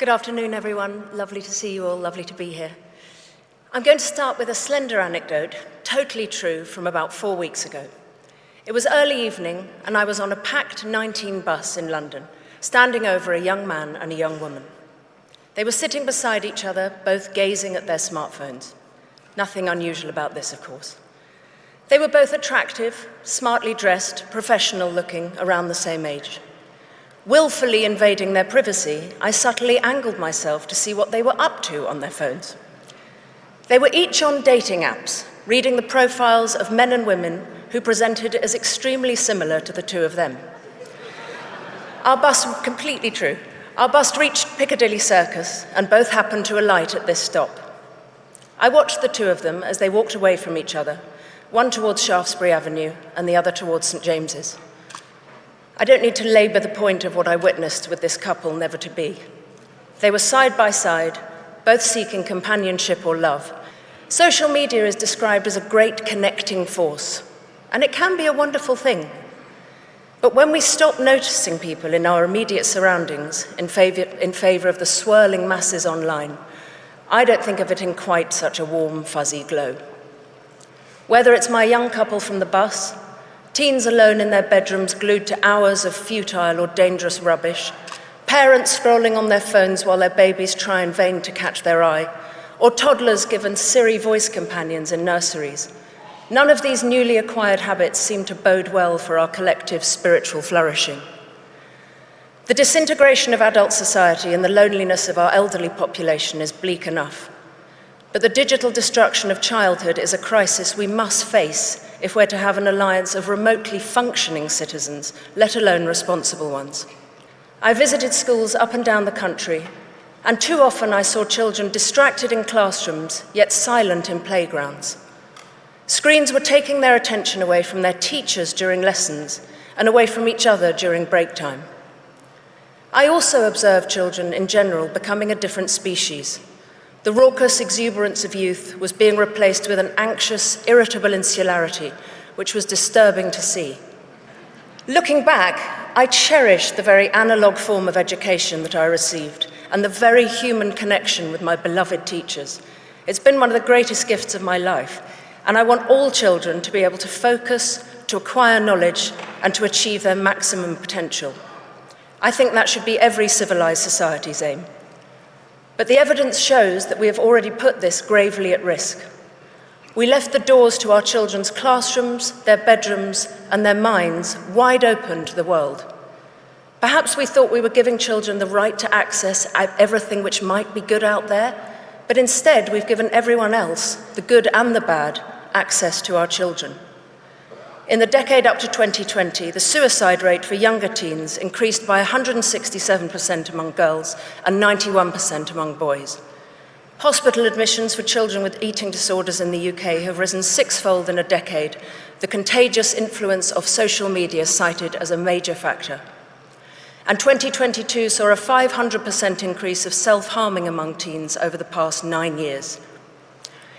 Good afternoon, everyone. Lovely to see you all, lovely to be here. I'm going to start with a slender anecdote, totally true, from about 4 weeks ago. It was early evening, and I was on a packed 19 bus in London, standing over a young man and a young woman. They were sitting beside each other, both gazing at their smartphones. Nothing unusual about this, of course. They were both attractive, smartly dressed, professional-looking, around the same age. Willfully invading their privacy, I subtly angled myself to see what they were up to on their phones. They were each on dating apps, reading the profiles of men and women who presented as extremely similar to the two of them. Completely true. Our bus reached Piccadilly Circus, and both happened to alight at this stop. I watched the two of them as they walked away from each other, one towards Shaftesbury Avenue and the other towards St. James's. I don't need to labour the point of what I witnessed with this couple never to be. They were side by side, both seeking companionship or love. Social media is described as a great connecting force, and it can be a wonderful thing. But when we stop noticing people in our immediate surroundings in favour of the swirling masses online, I don't think of it in quite such a warm, fuzzy glow. Whether it's my young couple from the bus, teens alone in their bedrooms glued to hours of futile or dangerous rubbish, parents scrolling on their phones while their babies try in vain to catch their eye, or toddlers given Siri voice companions in nurseries, none of these newly acquired habits seem to bode well for our collective spiritual flourishing. The disintegration of adult society and the loneliness of our elderly population is bleak enough. But the digital destruction of childhood is a crisis we must face if we're to have an alliance of remotely functioning citizens, let alone responsible ones. I visited schools up and down the country, and too often I saw children distracted in classrooms, yet silent in playgrounds. Screens were taking their attention away from their teachers during lessons and away from each other during break time. I also observed children in general becoming a different species. The raucous exuberance of youth was being replaced with an anxious, irritable insularity, which was disturbing to see. Looking back, I cherish the very analogue form of education that I received and the very human connection with my beloved teachers. It's been one of the greatest gifts of my life, and I want all children to be able to focus, to acquire knowledge, and to achieve their maximum potential. I think that should be every civilized society's aim. But the evidence shows that we have already put this gravely at risk. We left the doors to our children's classrooms, their bedrooms, and their minds wide open to the world. Perhaps we thought we were giving children the right to access everything which might be good out there, but instead we've given everyone else, the good and the bad, access to our children. In the decade up to 2020, the suicide rate for younger teens increased by 167% among girls and 91% among boys. Hospital admissions for children with eating disorders in the UK have risen sixfold in a decade, the contagious influence of social media cited as a major factor. And 2022 saw a 500% increase of self-harming among teens over the past 9 years.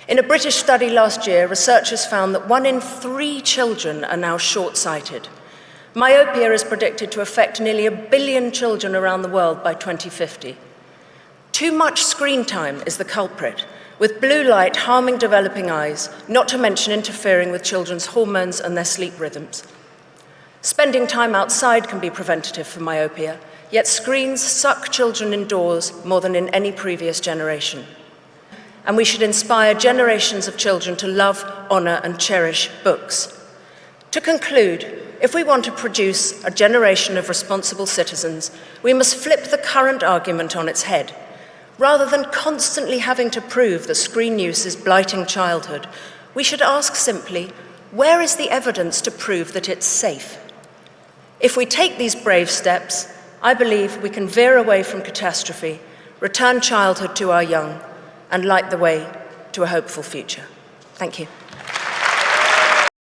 In a British study last year, researchers found that 1 in 3 children are now short-sighted. Myopia is predicted to affect nearly 1 billion children around the world by 2050. Too much screen time is the culprit, with blue light harming developing eyes, not to mention interfering with children's hormones and their sleep rhythms. Spending time outside can be preventative for myopia, yet screens suck children indoors more than in any previous generation. And we should inspire generations of children to love, honour and cherish books. To conclude, if we want to produce a generation of responsible citizens, we must flip the current argument on its head. Rather than constantly having to prove that screen use is blighting childhood, we should ask simply, where is the evidence to prove that it's safe? If we take these brave steps, I believe we can veer away from catastrophe, return childhood to our young, and light the way to a hopeful future. Thank you.